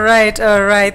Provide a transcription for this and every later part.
right.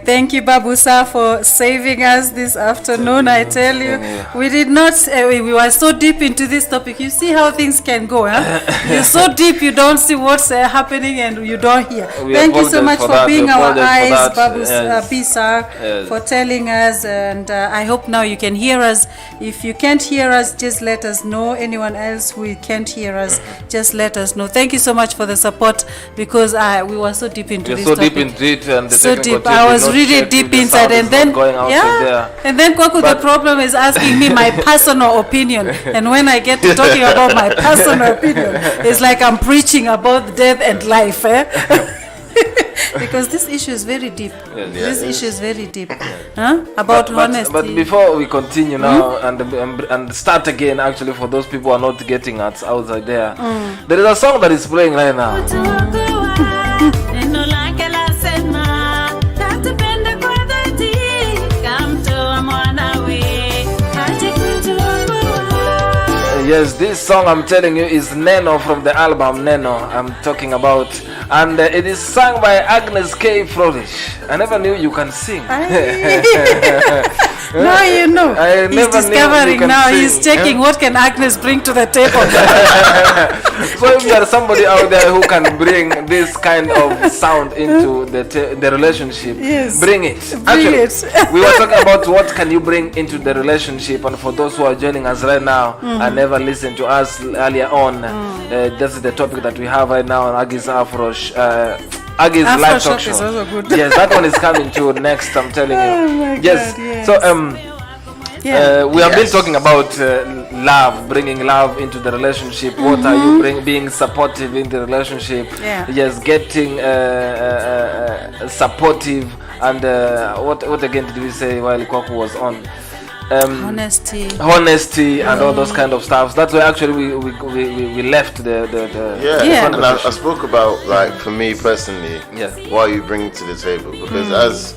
Thank you, Babusa, for saving us this afternoon. I tell you, we did not, we were so deep into this topic. You see how things can go, huh? You're so deep, you don't see what's happening and you don't hear. Thank you so much for being our eyes, Babusa, for telling us. And I hope now you can hear us. If you can't hear us, just let us know. Anyone else who can't hear us, just let us know. Thank you so much for the support, because we were so deep into this topic. Deep into it, and so deep. I was really deep inside, and then and then Kwaku, the problem is asking me my personal opinion, and when I get to talking about my personal opinion, it's like I'm preaching about death and life, because this issue is very deep. This issue is very deep. About honesty. But before we continue now and start again, actually, for those people who are not getting us outside there, there is a song that is playing right now. Yes, this song I'm telling you is Neno from the album Neno I'm talking about, and it is sung by Agnes K. Flourish. I never knew you can sing. Now you know. He's discovering now. Sing. He's checking what can Agnes bring to the table. So if you are somebody out there who can bring this kind of sound into the relationship, bring it. We were talking about what can you bring into the relationship, and for those who are joining us right now and never listened to us earlier on, this is the topic that we have right now on AGGY'S AGGY'S live talk show. Yes, that one is coming to next, I'm telling you. Yes. So we have been talking about love, bringing love into the relationship. What are you being supportive in the relationship? Yes, getting supportive, and what again did we say while Kwaku was on? Honesty and all those kind of stuff. That's why actually we left the and I spoke about, like, for me personally, what you bring to the table, because as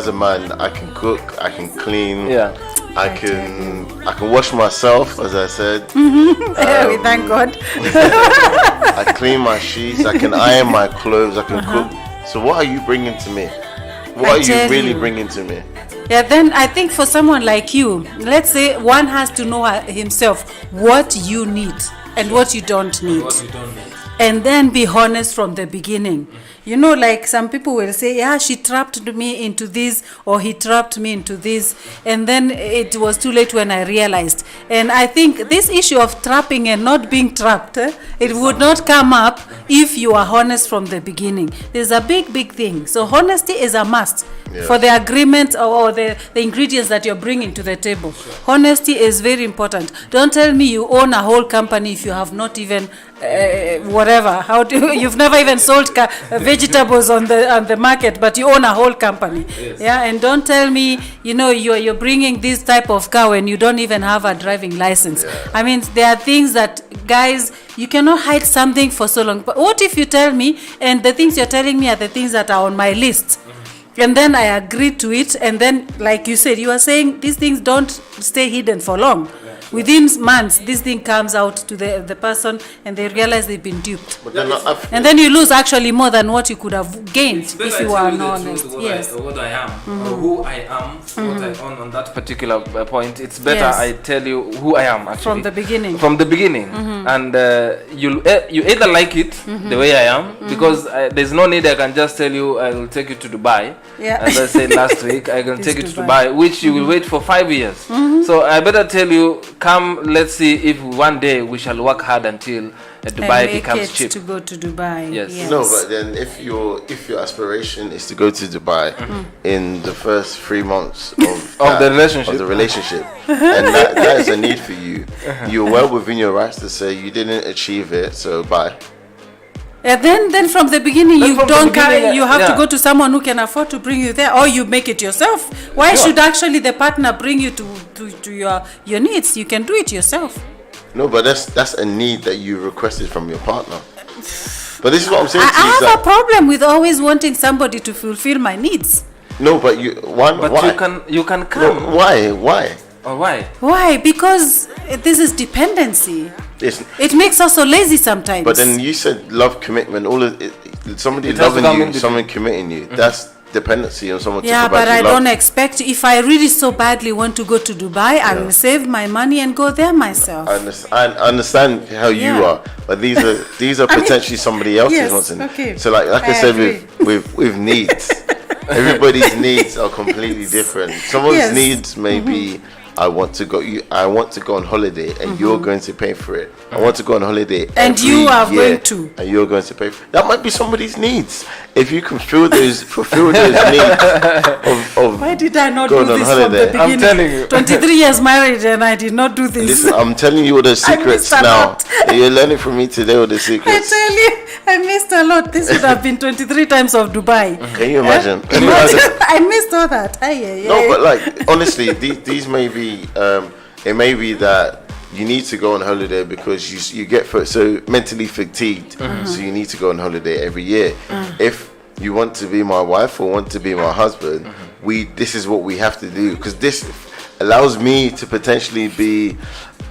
a man, I can cook, I can clean, I can wash myself, as I said. We thank God. I clean my sheets, I can iron my clothes, I can cook. So what are you bringing to me? What are you really bringing to me? Yeah, then I think for someone like you, let's say one has to know himself what you need and what you don't need. And then be honest from the beginning. You know, like some people will say, she trapped me into this, or he trapped me into this, and then it was too late when I realized. And I think this issue of trapping and not being trapped, it would not come up if you are honest from the beginning. There's a big thing. So honesty is a must for the agreement or the ingredients that you're bringing to the table. Honesty is very important. Don't tell me you own a whole company if you have not even whatever. You've never even sold vegetables on the market, but you own a whole company. And don't tell me you're bringing this type of car when you don't even have a driving license. I mean, there are things that, guys, you cannot hide something for so long. But what if you tell me, and the things you're telling me are the things that are on my list, and then I agree to it, and then, like you said, you are saying these things don't stay hidden for long. Within months, this thing comes out to the person, and they realize they've been duped. And then you lose actually more than what you could have gained if you were honest. What I am, who I am, what I own on that particular point. It's better I tell you who I am actually from the beginning. And you either like it the way I am, because there's no need I can just tell you I will take you to Dubai. As I said last week, I can take you to Dubai, which you will wait for 5 years. So I better tell you, come, let's see if one day we shall work hard until Dubai becomes cheap. To go to Dubai. Yes. No, but then if your aspiration is to go to Dubai in the first 3 months of the relationship, and that is a need for you, you're well within your rights to say you didn't achieve it, so bye. Then from the beginning, you have to go to someone who can afford to bring you there, or you make it yourself. Why should actually the partner bring you to your needs? You can do it yourself. No, but that's a need that you requested from your partner. But this is what I'm saying to you. I have a problem with always wanting somebody to fulfill my needs. No, but why? You can come. No, why? Or why? Why? Because this is dependency. It makes us so lazy sometimes. But then you said love, commitment, all of it. Somebody loving you, someone committing you. That's dependency on someone to Yeah, provide but I you love. don't expect, if I really so badly want to go to Dubai, I will save my money and go there myself. I understand how you are, but these are potentially somebody else's yes, wants. okay. So like I said, with needs, everybody's needs are completely different. Someone's needs may be, I want to go on holiday, and you're going to pay for it. I want to go on holiday, and you are going to, and you're going to pay for it. That might be somebody's needs. If you can fulfill those needs of why did I not do going on this holiday. from the beginning? I'm telling you. 23 years married and I did not do this. Listen, I'm telling you all the secrets a now. lot. You're learning from me today all the I secrets. tell you, I missed a lot. This would have been 23 times of Dubai. Can you imagine? I missed all that. No, but like honestly, these may be. It may be that you need to go on holiday because you get so mentally fatigued, so you need to go on holiday every year. If you want to be my wife or want to be my husband, this is what we have to do, because this allows me to potentially be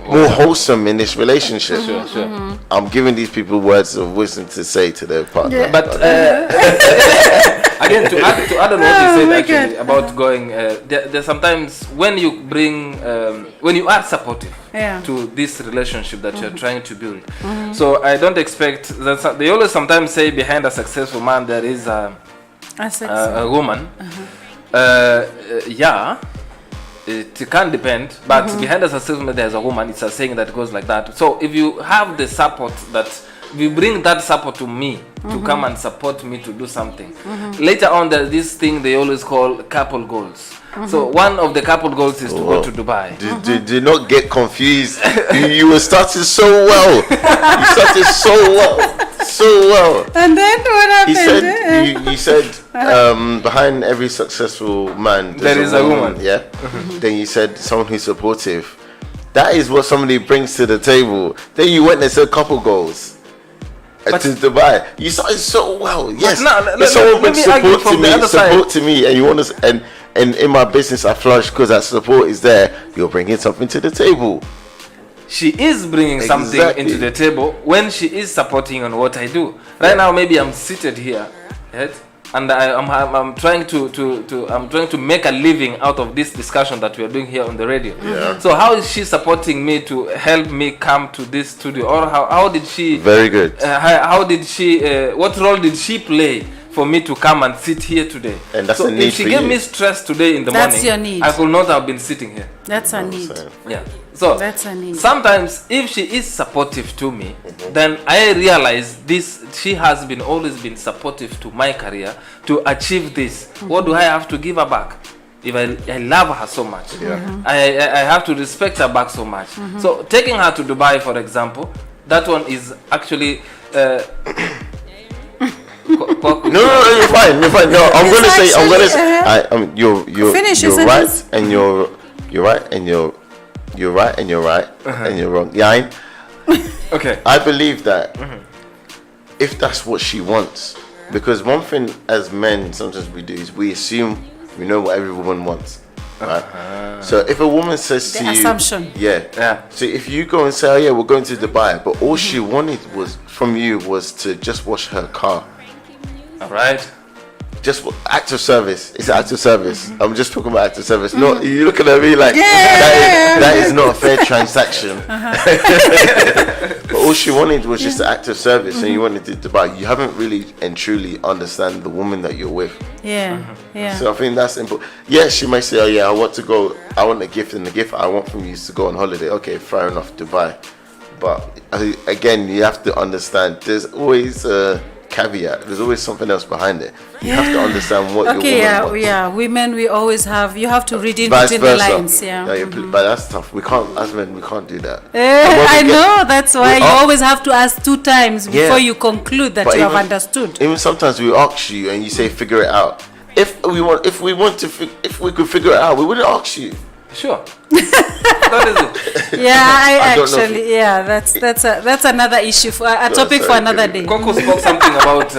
more wholesome in this relationship. Sure. I'm giving these people words of wisdom to say to their partner. Yeah. But again, to add on what you said actually about going, there's sometimes when you bring, when you are supportive to this relationship that you're trying to build. So I don't expect that. They always sometimes say behind a successful man there is a woman. It can depend, but behind a successful man there's a woman. It's a saying that goes like that. So if you have the support that, if you bring that support to me to come and support me to do something, later on there's this thing they always call couple goals. So one of the couple goals is to go to Dubai. Do not get confused. You were started so well. You started so well. And then what happened? You said behind every successful man there is a woman. Yeah. Then you said someone who's supportive. That is what somebody brings to the table. Then you went and said couple goals. To Dubai. You started so well. Yes. If someone brings support to me, and you want to, and in my business I flourish because that support is there. You're bringing something to the table. She is bringing something into the table when she is supporting on what I do. Right now, maybe I'm seated here, right? And I'm trying to make a living out of this discussion that we are doing here on the radio. Yeah. So how is she supporting me to help me come to this studio, or how did she? Very good. How did she? What role did she play for me to come and sit here today? And that's so a need if she for gave you. me stress today in the morning, your need. I could not have been sitting here. That's a need. Yeah. So that's a need. Sometimes if she is supportive to me, then I realize this, she has always been supportive to my career to achieve this. What do I have to give her back? If I love her so much, I have to respect her back so much. So taking her to Dubai, for example, that one is actually No, you're fine. No, I'm gonna say, you're right, and you're right, and you're right, and you're right, and you're wrong. Yeah. Okay. I believe that if that's what she wants, because one thing as men sometimes we do is we assume we know what every woman wants. Right? So if a woman says to you, assumption. Yeah. So if you go and say, oh yeah, we're going to Dubai, but all she wanted from you was to just wash her car. All right. Just act of service. It's act of service. I'm just talking about act of service. No, you're looking at me like that is not a fair transaction. But all she wanted was just an act of service, and you wanted to buy. You haven't really and truly understand the woman that you're with. Yeah. So I think that's important. Yes, she may say, "Oh yeah, I want to go. I want a gift, and the gift I want from you is to go on holiday." Okay, fair enough, Dubai. But again, you have to understand. There's always a caveat. There's always something else behind it. You have to understand what your woman wants. Yeah. Women, we always have. You have to read in between the lines. But that's tough. We can't, as men, we can't do that. I know. That's why you always have to ask 2 times before you conclude that you have understood. Even sometimes we ask you, and you say, "Figure it out." If we could figure it out, we wouldn't ask you. Sure. That is it. Yeah, that's another issue for a topic for another day. Coco spoke something about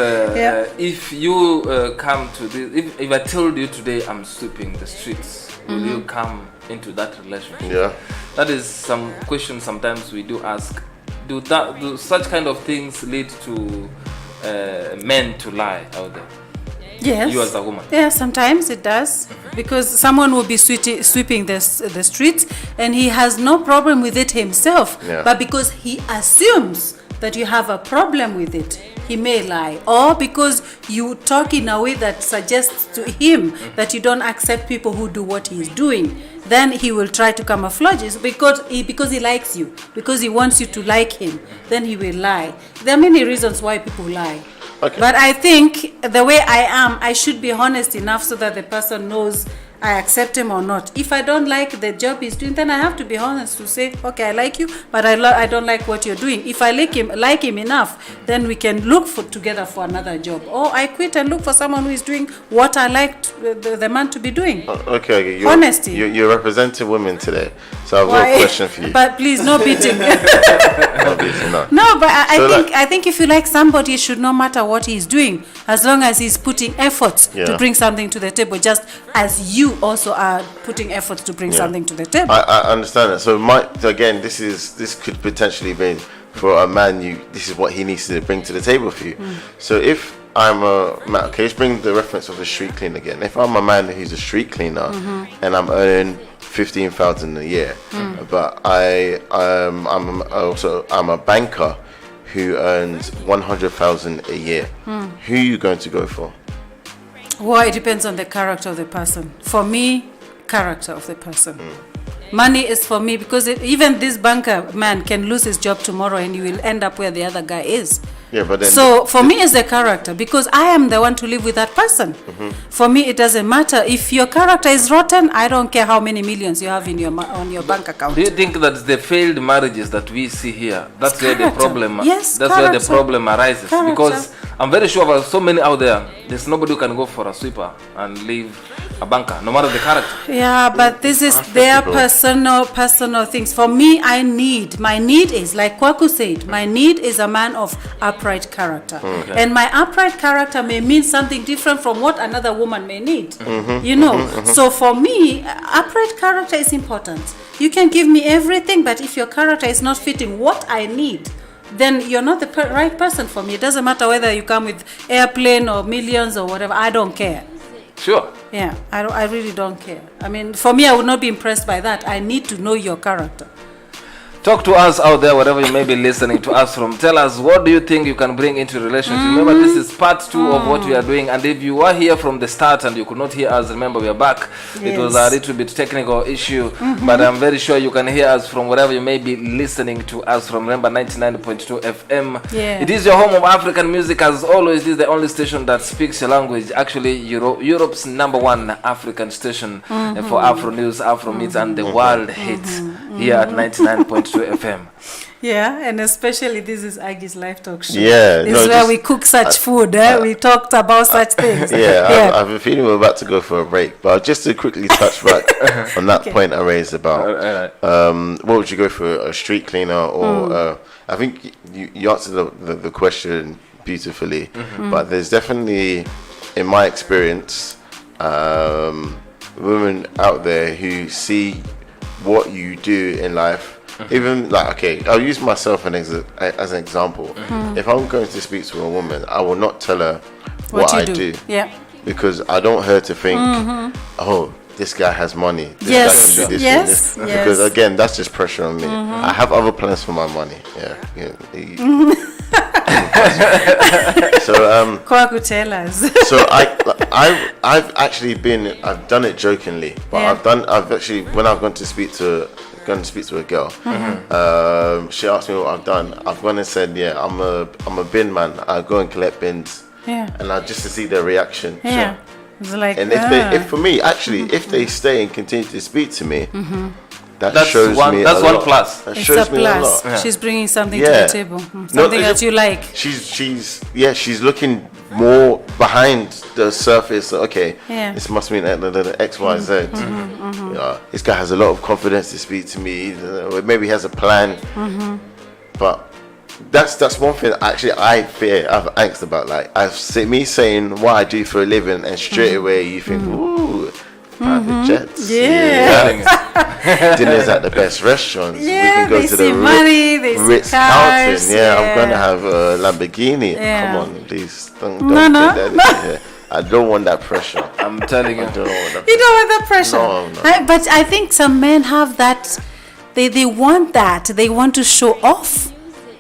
if you come to this. If I told you today I'm sweeping the streets, will you come into that relationship? Yeah. That is some questions sometimes we do ask. Do such kind of things lead to men to lie out there? Yes. You as a woman. Yeah, sometimes it does. Because someone will be sweeping the streets and he has no problem with it himself. Yeah. But because he assumes that you have a problem with it, he may lie. Or because you talk in a way that suggests to him that you don't accept people who do what he's doing, then he will try to camouflage it because he likes you, because he wants you to like him, then he will lie. There are many reasons why people lie. Okay. But I think the way I am, I should be honest enough so that the person knows I accept him or not. If I don't like the job he's doing, then I have to be honest to say, okay, I like you, but I don't like what you're doing. If I like him enough, then we can look together for another job. Or I quit and look for someone who is doing what I like the man to be doing. Okay. Honesty. You're representing women today, so I've got a question for you. But please, no beating. No beating, no. No, but I think if you like somebody, it should no matter what he's doing, as long as he's putting efforts to bring something to the table, just as you also are putting efforts to bring something to the table. I understand that. So again, this could potentially be for a man. This is what he needs to bring to the table for you. So if I'm a man, okay, let's bring the reference of the street cleaner again. If I'm a man who's a street cleaner and I'm earning 15,000 a year, but I'm a banker who earns 100,000 a year, who are you going to go for? Well, it depends on the character of the person. For me, character of the person. Money is for me because even this banker man can lose his job tomorrow and he will end up where the other guy is. Yeah, but then so for me, it's the character because I am the one to live with that person. For me, it doesn't matter if your character is rotten. I don't care how many millions you have in on your bank account. Do you think that the failed marriages that we see here, that's where the problem? Yes, that's character. Where the problem arises. Character. Because I'm very sure there's so many out there. There's nobody who can go for a sweeper and leave a banker, no matter the character. Yeah, but this is their personal things. For me, my need is, like Kwaku said, my need is a man of upright character. Okay. And my upright character may mean something different from what another woman may need. So for me, upright character is important. You can give me everything, but if your character is not fitting what I need, then you're not the right person for me. It doesn't matter whether you come with airplane or millions or whatever. I don't care. Sure. Yeah, I really don't care. I mean, for me, I would not be impressed by that. I need to know your character. Talk to us out there, wherever you may be listening to us from. Tell us, what do you think you can bring into a relationship? Remember, this is part 2 of what we are doing. And if you are here from the start and you could not hear us, remember, we are back. Yes. It was a little bit technical issue, but I'm very sure you can hear us from wherever you may be listening to us from. Remember, 99.2 FM. Yeah. It is your home of African music. As always, it is the only station that speaks your language. Actually, Europe's #1 African station for Afro news, Afro meets, and the world hits here at 99.2 FM. Yeah, and especially this is AGGY'S live talk show. Yeah, this is where we cook such food. We talked about such things. Yeah, I have a feeling we're about to go for a break, but just to quickly touch back on that point I raised about what would you go for, a street cleaner or I think you answered the question beautifully, but there's definitely, in my experience, women out there who see what you do in life. Even like, okay, I'll use myself as an example. If I'm going to speak to a woman, I will not tell her what I do. Yeah. Because I don't want her to think, oh, this guy has money. This guy can do this. Because again, that's just pressure on me. I have other plans for my money. So Kwaku, tell us. So I've actually I've done it jokingly, but I've actually, when I've gone to speak to a girl, she asked me what I've done. I've gone and said, I'm a bin man. I go and collect bins, and just to see their reaction. Yeah. It's like, and if they stay and continue to speak to me, that's shows me that's a one lot. plus. That shows me a lot. She's bringing something to the table, something that you like. She's looking more behind the surface. Okay, this must mean the X, Y, Z. This guy has a lot of confidence to speak to me. Maybe he has a plan, but that's one thing. Actually, I have angst about. Like me saying what I do for a living, and straight away you think, ooh. Private jets, dinners at the best restaurants. We can go to the Ritz-Carlton. I'm going to have a Lamborghini. Come on, please don't put that in here. I don't want that pressure. I'm telling you. You don't want that pressure. No. But I think some men have that. They want that. They want to show off.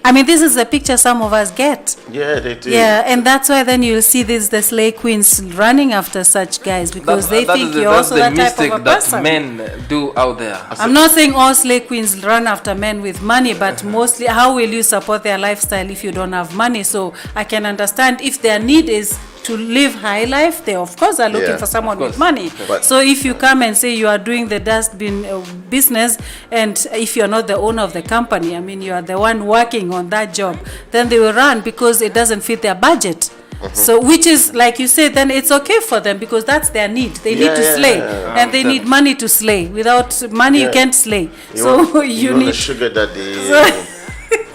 I mean, this is the picture some of us get. Yeah, they do. Yeah, and that's why then you'll see the slay queens running after such guys because they think you're also that type of a person. That men do out there. I'm not saying all slay queens run after men with money, but mostly, how will you support their lifestyle if you don't have money? So I can understand if their need is to live high life, they of course are looking for someone with money. So if you come and say you are doing the dustbin business, and if you're not the owner of the company, I mean you are the one working on that job, then they will run because it doesn't fit their budget. So which is, like you said, then it's okay for them because that's their need. They need to slay, and they need money to slay. Without money you can't slay. You need a sugar daddy.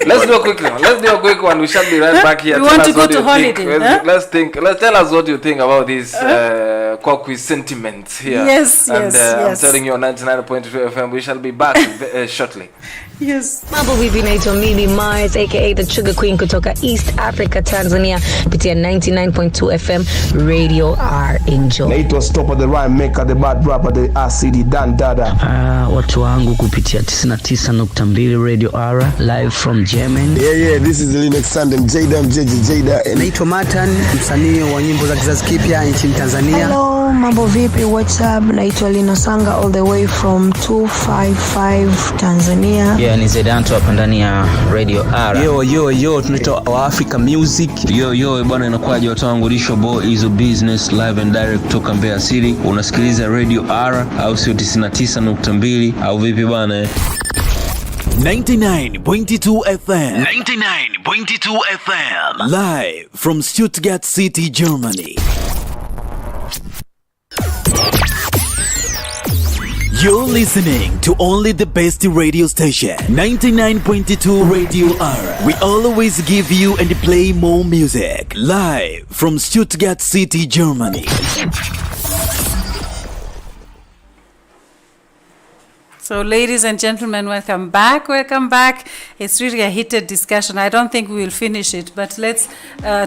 Let's do a quick one. We shall be right back here. You want to go to holiday? Let's tell us what you think about these Kwaku sentiments here. Yes. I'm telling you on 99.2 FM. We shall be back shortly. Yes. Mambo vipi, naitwa Mimi Mars aka the Sugar Queen kutoka East Africa, Tanzania, kupitia 99.2 FM Radio R. Enjoy. Naitwa Stopper the Rhyme Maker, the bad rapper, the RCD Dan Dada. Watu wangu kupitia 99.2 Radio R live from Germany. Yeah, this is Linux Sandem Jada. Naitwa Matan, msanii wa nyimbo za kizazi kipya nchini Tanzania. Hello, mambo vipi, what's up? Naitwa Lina Sanga all the way from 255 Tanzania. Yeah, ni Zedanto hapa ndani ya Radio R. Yo, tunaitwa wa Africa Music. Yo, bwana inakuwaje watu wangu, Risho Boy is a business live and direct kutoka Mbeya City. Unasikiliza Radio R au sio 99.2 au vipi bwana? 99.2 FM. 99.2 FM. Live from Stuttgart City, Germany. You're listening to only the best radio station, 99.2 Radio R. We always give you and play more music, live from Stuttgart City, Germany. So, ladies and gentlemen, welcome back. It's really a heated discussion. I don't think we will finish it, but let's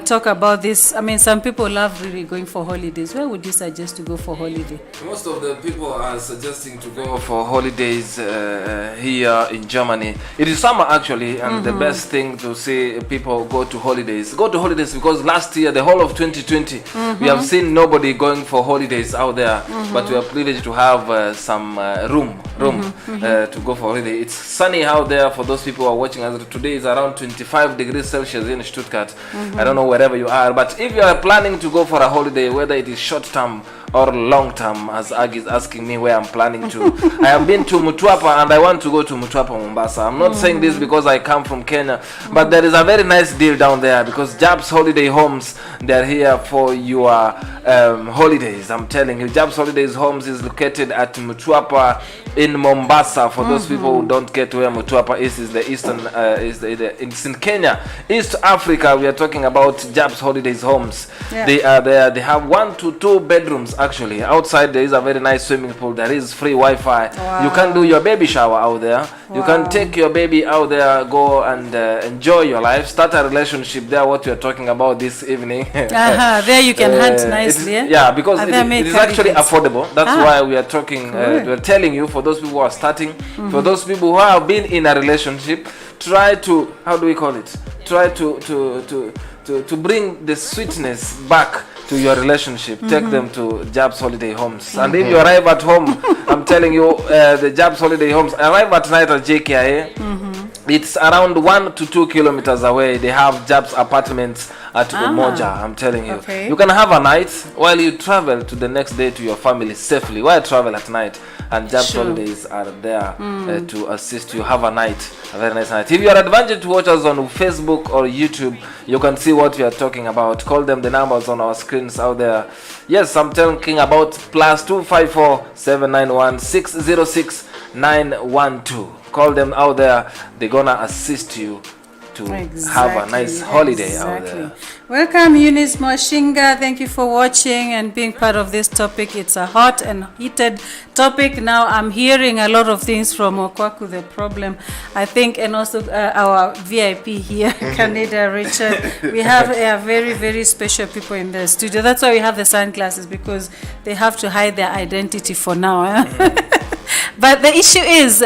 talk about this. I mean, some people love really going for holidays. Where would you suggest to go for holiday? Most of the people are suggesting to go for holidays here in Germany. It is summer actually, and the best thing to see people go to holidays because last year, the whole of 2020, we have seen nobody going for holidays out there, but we are privileged to have some room to go for holiday. It's sunny out there for those people who are watching us. Today is around 25 degrees Celsius in Stuttgart. I don't know wherever you are, but if you are planning to go for a holiday, whether it is short term or long term, as Aggy is asking me where I'm planning to. I have been to Mtwapa and I want to go to Mtwapa, Mombasa. I'm not saying this because I come from Kenya, but there is a very nice deal down there because Jab's Holiday Homes, they're here for your holidays. I'm telling you, Jab's Holidays Homes is located at Mtwapa in Mombasa. For those people who don't get where Mtwapa is the eastern, it's in Kenya, East Africa. We are talking about Jab's Holidays Homes. Yeah. They are there. They have 1 to 2 bedrooms. Actually, outside there is a very nice swimming pool. There is free Wi-Fi. Wow. You can do your baby shower out there. Wow. You can take your baby out there, go and enjoy your life, start a relationship there. What we are talking about this evening. There you can hunt nicely. Yeah, because it is actually affordable. That's why we are talking. We are telling you, for those people who are starting, for those people who have been in a relationship, try to, how do we call it? Try to bring the sweetness back to your relationship. Take them to Jab's Holiday Homes. And if you arrive at home, I'm telling you, the Jab's Holiday Homes, arrive at night at JKIA. It's around 1 to 2 kilometers away. They have Jab's apartments at Umoja. I'm telling you. Okay. You can have a night while you travel to the next day to your family safely. While travel at night. And Jab's Holidays are there to assist you. Have a night, a very nice night. If you are advantage to watch us on Facebook or YouTube, you can see what we are talking about. Call them, the numbers on our screens out there. Yes, I'm talking about +254 791 606 912. Call them out there. They're gonna assist you to have a nice holiday out there. Welcome, Eunice Mwashinga. Thank you for watching and being part of this topic. It's a hot and heated topic. Now I'm hearing a lot of things from Okwaku the problem, I think, and also our VIP here, Canada Richard. We have very, very special people in the studio. That's why we have the sunglasses, because they have to hide their identity for now. But the issue is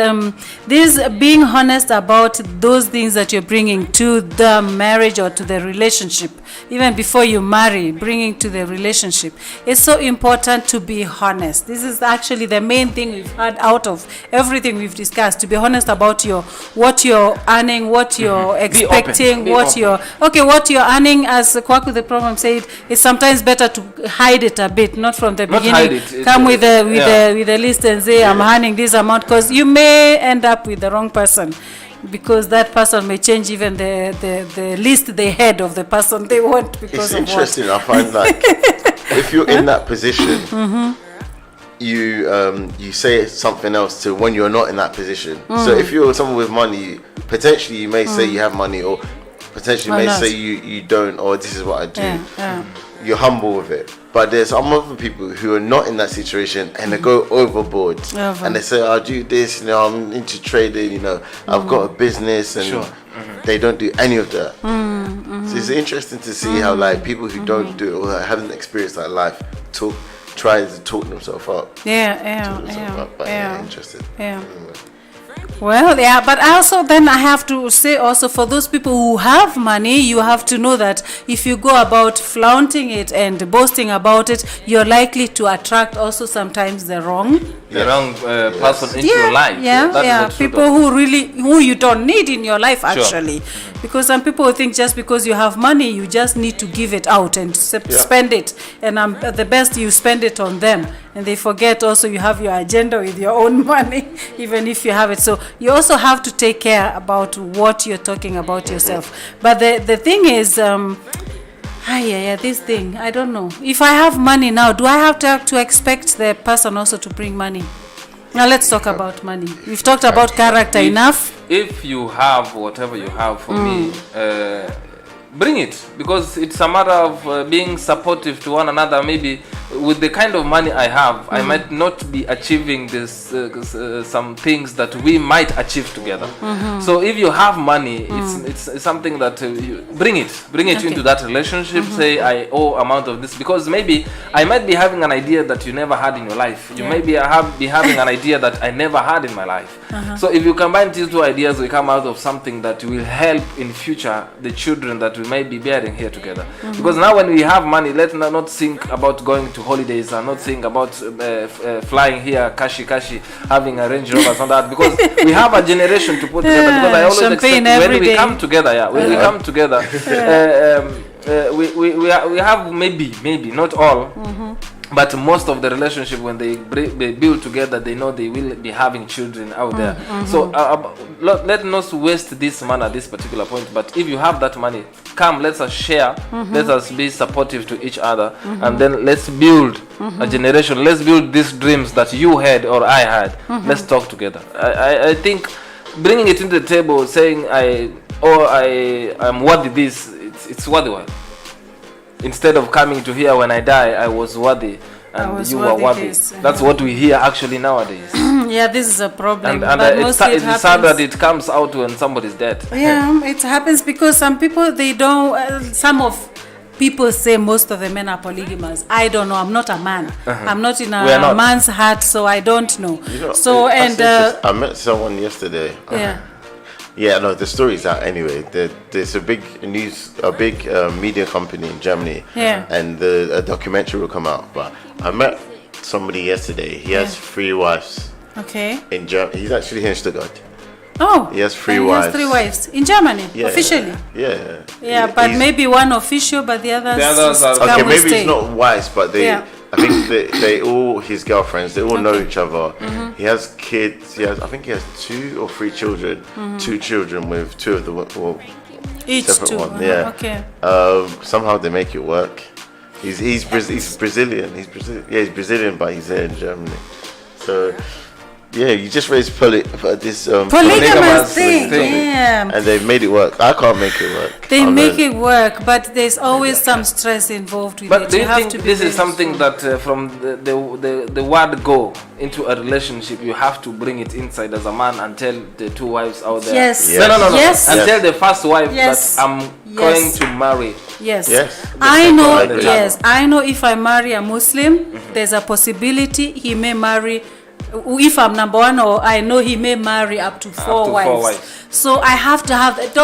this being honest about those things that you're bringing to the marriage or to the relationship, even before you marry, bringing to the relationship. It's so important to be honest. This is actually the main thing we've had out of everything we've discussed, to be honest about what you're earning, what you're expecting, what you're earning. As Kwaku the problem said, it's sometimes better to hide it a bit, not from the beginning. Come with the list and say, I'm earning this amount, because you may end up with the wrong person, because that person may change even the list they had of the person they want because it's interesting. I find like if you're in that position, you say something else to when you're not in that position. So if you're someone with money, potentially you may say you have money, or potentially may say you don't, or this is what I do. You're humble with it. But there's some other people who are not in that situation and they go overboard and they say, I'll do this, I'm into trading, I've got a business, and they don't do any of that. So it's interesting to see how like people who don't do it or haven't experienced that life try to talk themselves up. Interesting. Well, but also then I have to say also, for those people who have money, you have to know that if you go about flaunting it and boasting about it, you're likely to attract also sometimes the wrong person into your life. People who you don't need in your life actually. Because some people think just because you have money, you just need to give it out and spend it, and the best you spend it on them, and they forget also you have your agenda with your own money, even if you have it. So you also have to take care about what you're talking about yourself. But the thing is, this thing, I don't know. If I have money now, do I have to expect the person also to bring money? Now let's talk about money. We've talked about character enough. If you have whatever you have, for me, bring it, because it's a matter of being supportive to one another. Maybe with the kind of money I have, I might not be achieving this some things that we might achieve together. So if you have money, it's something that you bring it into that relationship. Say, I owe amount of this, because maybe I might be having an idea that you never had in your life. You maybe be having an idea that I never had in my life. So if you combine these two ideas, we come out of something that will help in future the children that we may be bearing here together. Because now when we have money, let's not think about going to holidays, and not think about flying here, kashi, having a Range Rover, and that, because we have a generation to put together. Because I always expect when we come together, we have maybe not all. But most of the relationship, when they build together, they know they will be having children out there. So let not waste this money at this particular point. But if you have that money, come, let us share, let us be supportive to each other, and then let's build a generation. Let's build these dreams that you had or I had. Let's talk together. I think bringing it into the table, saying I'm worthy this, it's worthy. Instead of coming to here when I die, I was worthy and you were worthy. That's what we hear actually nowadays. This is a problem. And it's sad that it comes out when somebody's dead. It happens because some people, they don't, some of people say most of the men are polygamous. I don't know. I'm not a man. I'm not in a man's heart, so I don't know. I met someone yesterday. The story's out anyway. There's a big media company in Germany, and a documentary will come out. But I met somebody yesterday. He has 3 wives. Okay. In Germany, he's actually here in Stuttgart. Oh. He has 3 wives. He has 3 wives in Germany, officially. But maybe one official, but the others are okay. Maybe it's not wives, but they. I think they all, his girlfriends, they all know each other. He has kids. I think he has 2 or 3 children. 2 children with 2 of the each separate 2. one. Okay. Somehow they make it work. He's Brazilian. He's Brazilian, but he's there in Germany. So Yeah, you just raised this polygamous thing. Yeah. And they've made it work. I can't make it work. They make it work, but there's always some stress involved with it. But do you think this is something that from the word go into a relationship, you have to bring it inside as a man and tell the two wives out there? Yes. No. Yes. And tell the first wife that I'm going to marry. Yes. I know. Yes. I know if I marry a Muslim, there's a possibility he may marry. If I'm number one, or I know he may marry up to four wives. So I have to have that.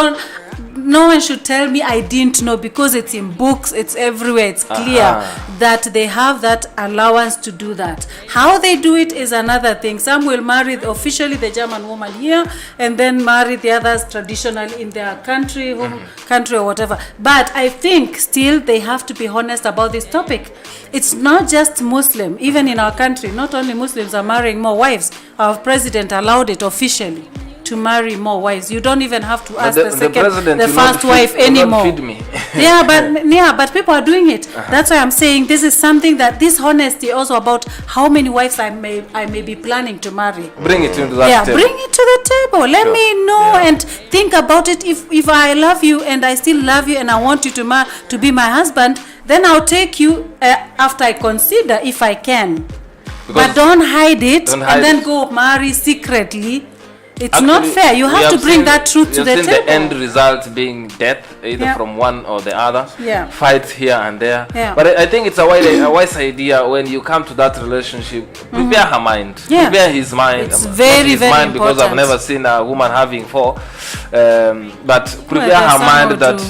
No one should tell me I didn't know, because it's in books, it's everywhere, it's clear that they have that allowance to do that. How they do it is another thing. Some will marry officially the German woman here and then marry the others traditionally in their country, home country or whatever. But I think still they have to be honest about this topic. It's not just Muslim. Even in our country, not only Muslims are marrying more wives. Our president allowed it officially to marry more wives. You don't even have to ask the first wife anymore. Feed me. but people are doing it. That's why I'm saying this is something that this honesty also about how many wives I may be planning to marry. Bring it into that table. Bring it to the table. Let me know and think about it. If I love you and I still love you and I want you to be my husband, then I'll take you after I consider if I can. But don't hide it and then go marry secretly. It's actually not fair. You have to bring that truth to the table. The end result being death, either from one or the other. Fights here and there. But I think it's a wise idea when you come to that relationship. Prepare her mind. Prepare his mind. It's very, very important. Because I've never seen a woman having four. But prepare her mind that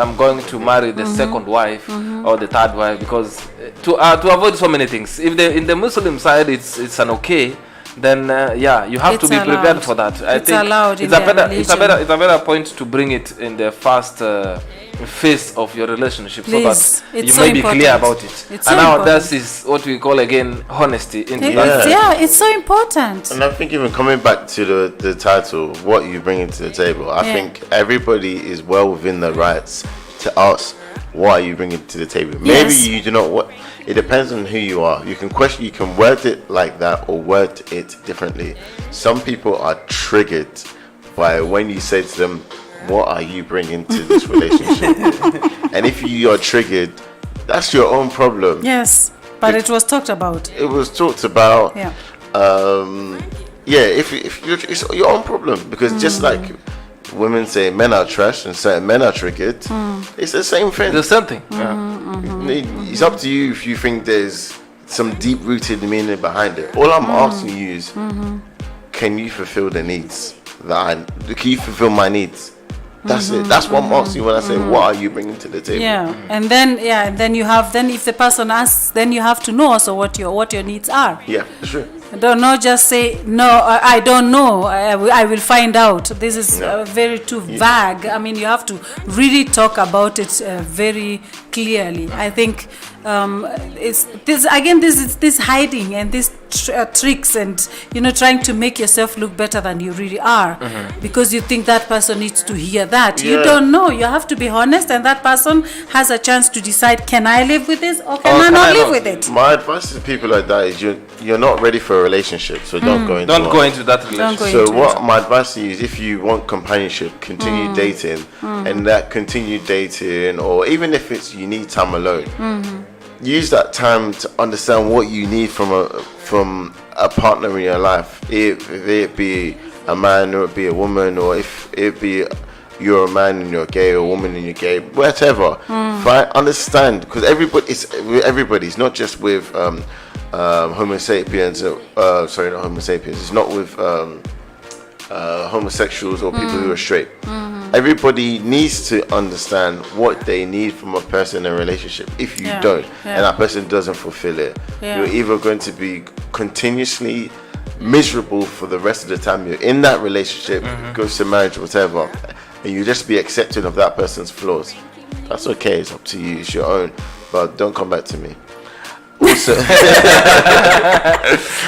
I'm going to marry the second wife or the third wife, because to avoid so many things. If in the Muslim side it's an okay, then you have to be prepared for that. I think allowed it's a better point to bring it in the first phase of your relationship, so that you may be clear about it. And now this is what we call again honesty in the it's so important. And I think even coming back to the title, what you bring to the table, I think everybody is well within their rights to ask, what are you bringing to the table? Maybe you do not what. It depends on who you are. You can word it like that or word it differently. Some people are triggered by when you say to them, what are you bringing to this relationship? And if you are triggered, that's your own problem. Yes, but it was talked about. It was talked about. If it's your own problem, because just like women say men are trash and certain men are triggered, it's the same thing. The same thing. It's up to you if you think there's some deep-rooted meaning behind it. All I'm asking you is, can you fulfill the needs can you fulfill my needs? That's it. That's what I'm asking when I say, what are you bringing to the table? And then you have, if the person asks, then you have to know also what your needs are. Yeah, that's true. Don't know, just say no. I don't know. I will find out. This is very too vague. I mean, you have to really talk about it very clearly. I think it's this hiding and this tricks and trying to make yourself look better than you really are because you think that person needs to hear that. You don't know. You have to be honest, and that person has a chance to decide: can I live with this or can I not live with it? My advice to people like that is you're not ready for a relationship, so don't go into that relationship. So what my advice to you is, if you want companionship, continue dating, and that continued dating, or even if it's you need time alone, use that time to understand what you need from a partner in your life. If it be a man or it be a woman, or if it be you're a man and you're gay, or a woman and you're gay, whatever. Understand, because everybody's not just with Homo sapiens. Sorry, not Homo sapiens. It's not with homosexuals or people who are straight. Everybody needs to understand what they need from a person in a relationship. If you don't, and that person doesn't fulfill it, you're either going to be continuously miserable for the rest of the time you're in that relationship, goes to marriage, whatever, and you just be accepting of that person's flaws. That's okay. It's up to you. It's your own. But don't come back to me.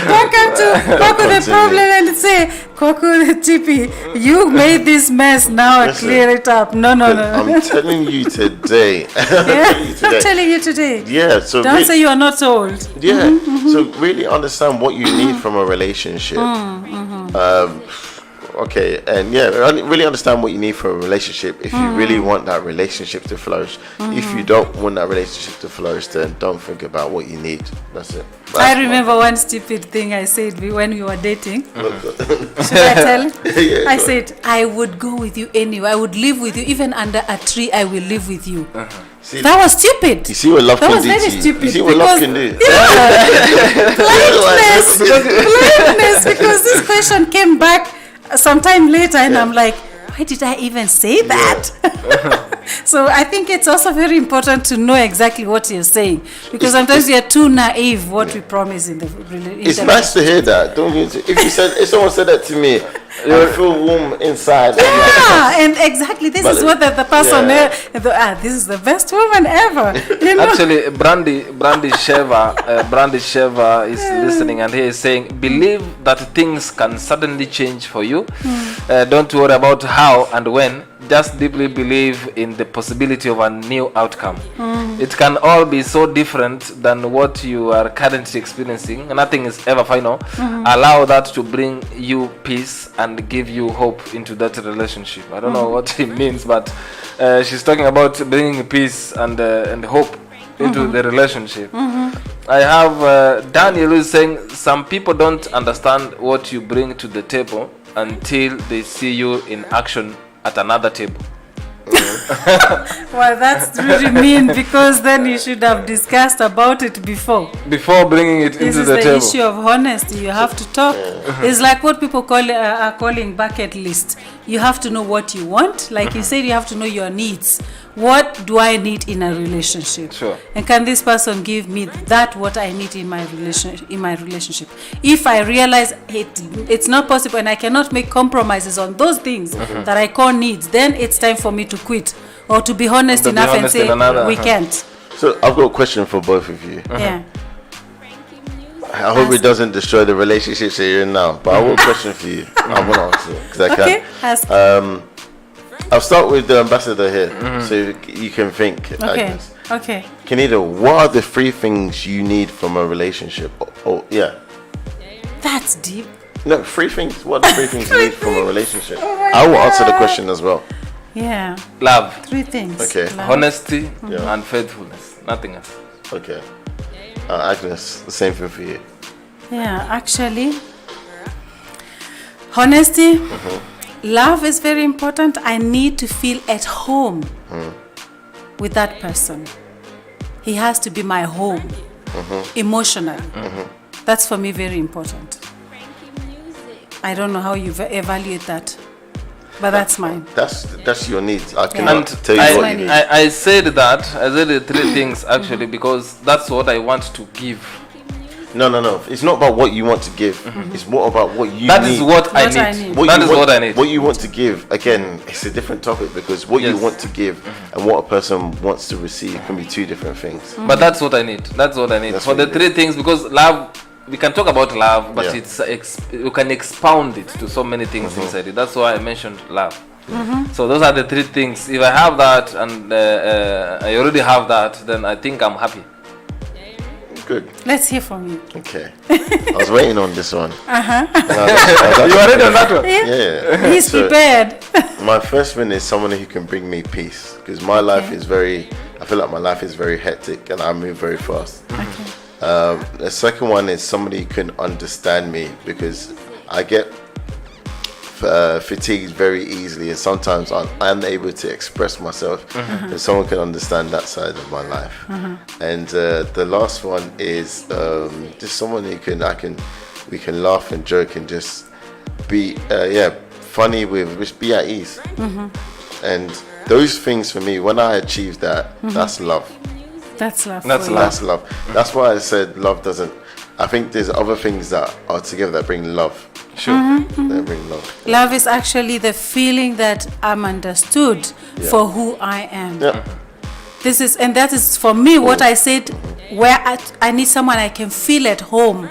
Welcome to Kwaku the Problem and say, Kwaku the TP, you made this mess, now clear it up. No. I'm telling you today. I'm telling you today. Yeah, so don't say you are not old. Yeah, so really understand what you need from a relationship. Okay, and really understand what you need for a relationship if you really want that relationship to flourish. If you don't want that relationship to flourish, then don't think about what you need. That's it. I remember one stupid thing I said when we were dating. Should I tell? I said, I would go with you anywhere. I would live with you. Even under a tree, I will live with you. See, that was stupid. You see what love can do? That was very stupid. You see what love can do? Blindness, because this question came back sometime later and I'm like, why did I even say that? So I think it's also very important to know exactly what you're saying, because sometimes we are too naive what we promise in the relationship. It's nice to hear that, don't you? If someone said that to me, I feel warm inside. And exactly this is what the person this is the best woman ever. You know? Actually, Brandy Sheva is listening, and he is saying, believe that things can suddenly change for you. Don't worry about how and when. Just deeply believe in the possibility of a new outcome. It can all be so different than what you are currently experiencing. Nothing is ever final. Allow that to bring you peace and give you hope into that relationship. I don't know what it means, but she's talking about bringing peace and hope into the relationship. I have Daniel who is saying, some people don't understand what you bring to the table until they see you in action at another table. Well, that's really mean, because then you should have discussed about it before bringing it into the table. This is the issue of honesty. You have to talk. It's like what people are calling bucket list. You have to know what you want. Like you said, you have to know your needs. What do I need in a relationship? Sure. And can this person give me what I need in my relationship? If I realize it's not possible and I cannot make compromises on those things that I call needs, then it's time for me to quit or to be honest enough and say we can't. So I've got a question for both of you. Yeah. I hope it doesn't destroy the relationships that you're in now, but I have a question for you. I want to answer it because I can. Ask. I'll start with the ambassador here, so you can think. Okay. Kenita, what are the 3 things you need from a relationship? That's deep. No, 3 things. What are the 3 things you need from a relationship? I will answer the question as well. Yeah. Love. 3 things. Okay. Love. Honesty and faithfulness. Nothing else. Okay. Agnes, the same thing for you. Yeah, actually, honesty, love is very important. I need to feel at home with that person. He has to be my home, emotionally. That's for me very important. I don't know how you evaluate that, but that's mine. That's your needs. I cannot tell you what you need. I said the 3 things actually because that's what I want to give. No. It's not about what you want to give. It's more about what you need. That is what I need. That is what I need. What you want to give, again, it's a different topic because what you want to give and what a person wants to receive can be 2 different things. But that's what I need. That's what I need. For the 3 things, because love, we can talk about love, but you can expound it to so many things inside it. That's why I mentioned love. So those are the 3 things. If I have that and I already have that, then I think I'm happy. Good. Let's hear from you. Okay. I was waiting on this one. You are ready on that one? Yeah. He's prepared. My first one is someone who can bring me peace, because my life is I feel like my life is very hectic and I move very fast. The second one is somebody who can understand me, because I get fatigued very easily and sometimes I'm unable to express myself. If someone can understand that side of my life. And the last one is just someone who we can laugh and joke and just be funny with, just be at ease. And those things for me, when I achieve that, that's love. That's love. That's love. That's why I said love doesn't. I think there's other things that are together that bring love. Sure. That bring love. Love is actually the feeling that I'm understood for who I am. that is for me what I said, where I need someone I can feel at home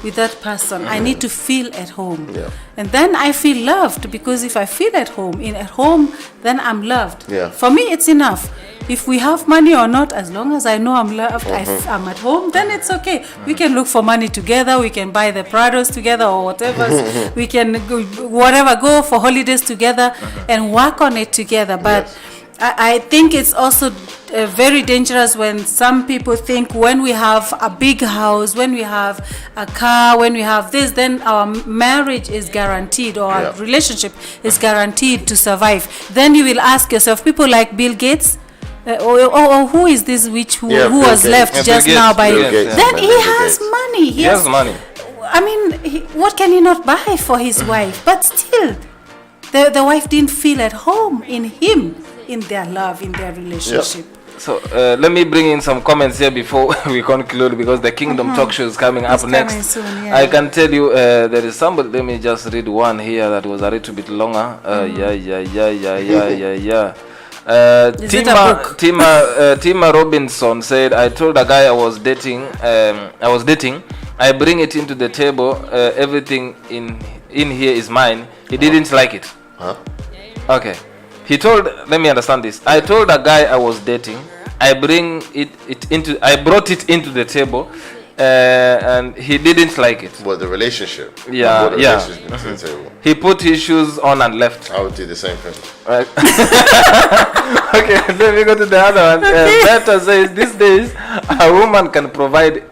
with that person. I need to feel at home. Yeah. And then I feel loved, because if I feel at home, then I'm loved. Yeah. For me, it's enough. If we have money or not, as long as I know I'm loved, I'm at home, then it's okay. We can look for money together. We can buy the Prados together or whatever. We can go for holidays together and work on it together. But I think it's also very dangerous when some people think when we have a big house, when we have a car, when we have this, then our marriage is guaranteed, or our relationship is guaranteed to survive. Then you will ask yourself, people like Bill Gates, or who is this who was left just now by Bill Gates. Then he has money. He has money. I mean, what can he not buy for his wife? But still, the wife didn't feel at home in him, in their love, in their relationship. So let me bring in some comments here before we conclude, because the Kingdom Talk Show is coming up next. Soon, I can tell you there is somebody. Let me just read one here that was a little bit longer. Tima Robinson said, I told a guy I was dating. I bring it into the table. Everything in here is mine. He didn't like it. Huh? Okay. Let me understand this. I told a guy I was dating, I brought it into the table, and he didn't like it. Well, the relationship. Yeah, Relationship into the table. He put his shoes on and left. I would do the same thing. Right. Okay, then we go to the other one. Beta says, these days, a woman can provide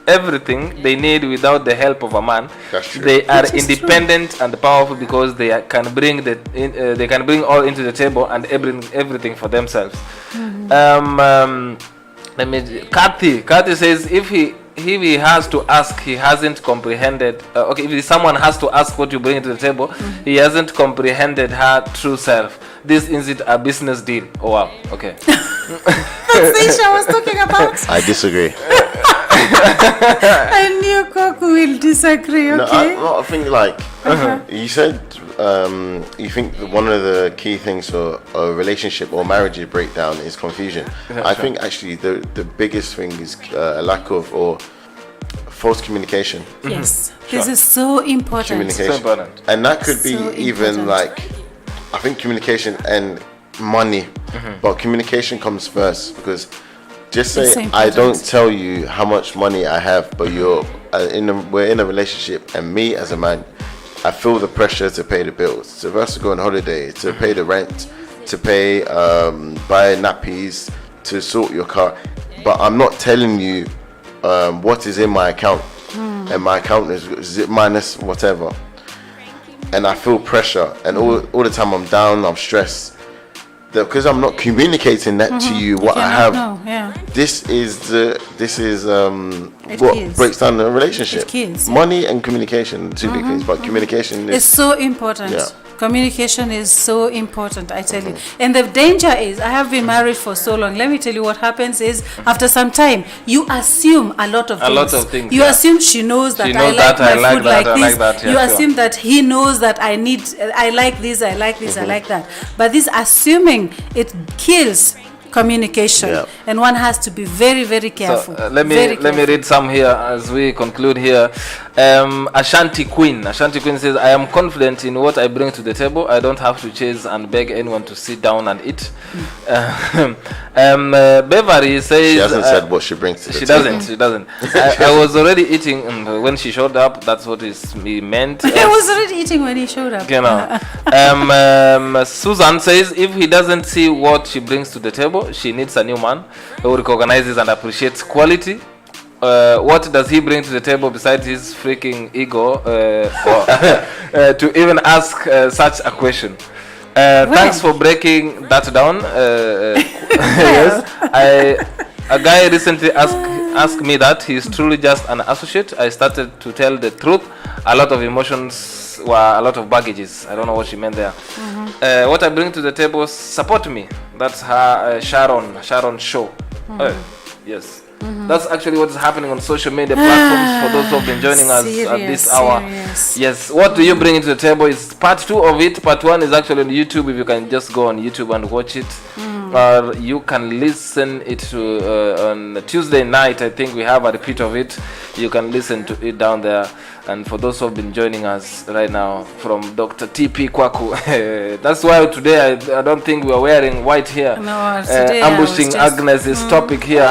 everything they need without the help of a man. That's true. They are independent and powerful because they can bring all into the table and everything for themselves. Kathy says, if he has to ask, he hasn't comprehended. If someone has to ask what you bring to the table, he hasn't comprehended her true self. This isn't a business deal. Oh wow. Okay. That's the issue I was talking about. I disagree. I knew Koku will disagree. Okay. No, I think you said you think that one of the key things for a relationship or marriage breakdown is confusion. I think actually the biggest thing is a lack of or false communication. Yes, this is so important. Communication. So important. And that could be even I think communication and money, but communication comes first, because just say I don't tell you how much money I have, but we're in a relationship, and me as a man, I feel the pressure to pay the bills, to first go on holiday, to pay the rent, to pay buy nappies, to sort your car, but I'm not telling you what is in my account, and my account is minus whatever. And I feel pressure, and all the time I'm down, I'm stressed, because I'm not communicating that to you what I have. This is what breaks down the relationship. Money and communication, two big things, but communication is so important. Communication is so important, I tell you. And the danger is, I have been married for so long. Let me tell you what happens is, after some time, you assume a lot of things. You assume she knows that I like my food like this. You assume that he knows that I like this, I like this, I like that. But this assuming, it kills communication, and one has to be very, very careful. So, let me read some here as we conclude here. Ashanti Queen says, I am confident in what I bring to the table. I don't have to chase and beg anyone to sit down and eat. Beverly says, she hasn't said what she brings to the table. She doesn't. I was already eating when she showed up. That's what he meant. I was already eating when he showed up. Susan says, if he doesn't see what she brings to the table, she needs a new man who recognizes and appreciates quality. What does he bring to the table besides his freaking ego to even ask such a question? Thanks for breaking that down. Yes, a guy recently asked me that he's truly just an associate. I started to tell the truth. A lot of emotions were a lot of baggages. I don't know what she meant there. What I bring to the table, support me. That's her Sharon show. Yes. That's actually what is happening on social media platforms for those who have been joining us at this hour. Yes. What do you bring into the table is part 2 of it. Part 1 is actually on YouTube. If you can just go on YouTube and watch it. or you can listen it to on Tuesday night. I think we have a repeat of it. You can listen to it down there. And for those who have been joining us right now from Dr. TP Kwaku, that's why today I don't think we are wearing white here. No, today ambushing Agnes' topic here.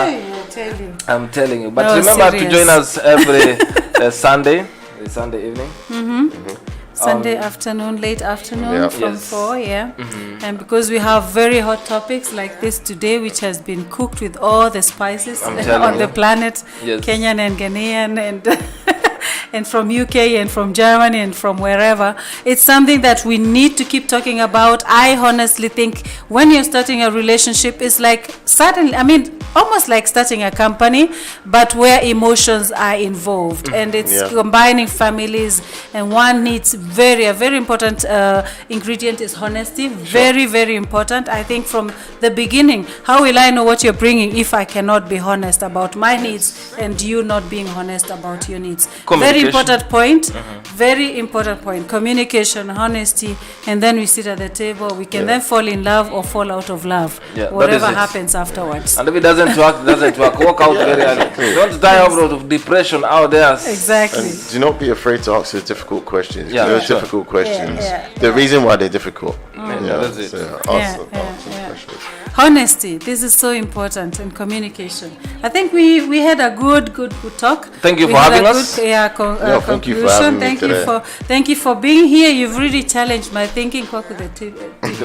I'm telling you. But remember to join us every Sunday evening. Sunday afternoon, late afternoon from 4, and because we have very hot topics like this today, which has been cooked with all the spices on the planet, Kenyan and Ghanaian and and from UK and from Germany and from wherever. It's something that we need to keep talking about. I honestly think when you're starting a relationship, it's like almost like starting a company, but where emotions are involved, and it's combining families, and one needs a very important ingredient is honesty. Very, very important. I think from the beginning, how will I know what you're bringing if I cannot be honest about my needs and you not being honest about your needs? Very important point. Very important point. Communication, honesty, and then we sit at the table. We can then fall in love or fall out of love. Whatever happens afterwards. And if it doesn't work, walk out very early. Don't die out of depression out there. Exactly. And do not be afraid to ask the difficult questions. They're difficult questions. The reason why they're difficult. That's it. Ask questions. Honesty, this is so important, and communication. I think we had a good talk. Thank you for having us. Thank you for having me today. Thank you for being here. You've really challenged my thinking, Kwaku,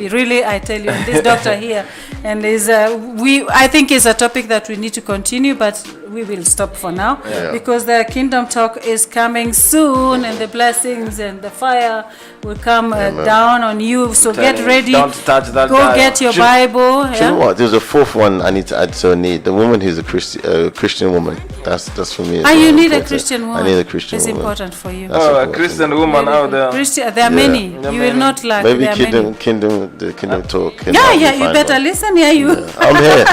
really, I tell you, and this doctor here, and I think it's a topic that we need to continue, but we will stop for now because the Kingdom Talk is coming soon, and the blessings and the fire will come down on you. So get ready. Don't touch that. Go get your Bible. Do you know what? There's a fourth one I need to add. So I need the woman who's a Christian woman. That's for me. You need a Christian woman. I need a Christian woman. It's important for you. A Christian woman out there. There are many. You will not lack. Maybe Kingdom Talk. You better listen. I'm here.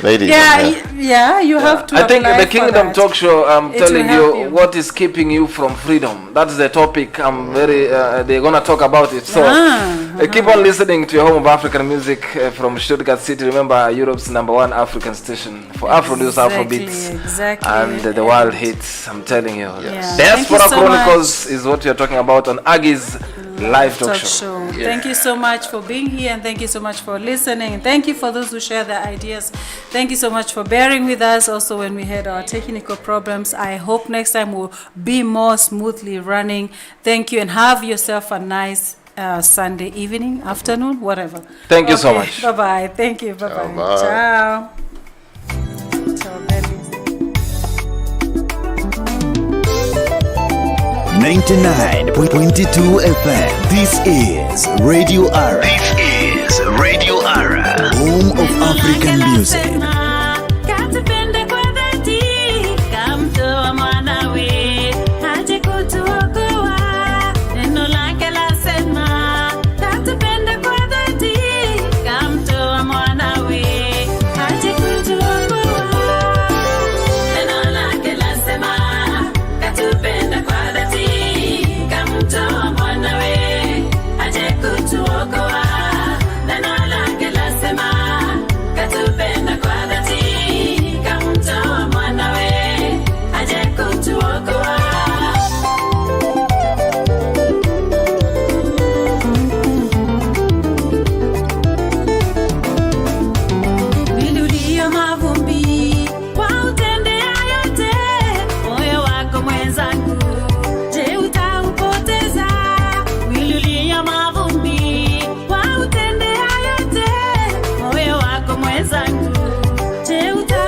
Ladies, you have to. I think the Kingdom Talk Show, I'm telling you what is keeping you from freedom. That's the topic. I'm very, they're going to talk about it. So keep on listening to your home of African music from Stuttgart City. Remember, Europe's #1 African station for Afro News, Afro Beats, and the world hits. I'm telling you. Diaspora Chronicles is what you're talking about on AGGY'S live talk show. Thank you so much for being here, and thank you so much for listening, and thank you for those who share their ideas. Thank you so much for bearing with us also when we had our technical problems. I hope next time we'll be more smoothly running. Thank you, and have yourself a nice Sunday evening, afternoon, whatever. Thank you so much. Bye-bye. Thank you. Bye-bye. Ciao. 99.22 FM. This is Radio Ara. Home of African music.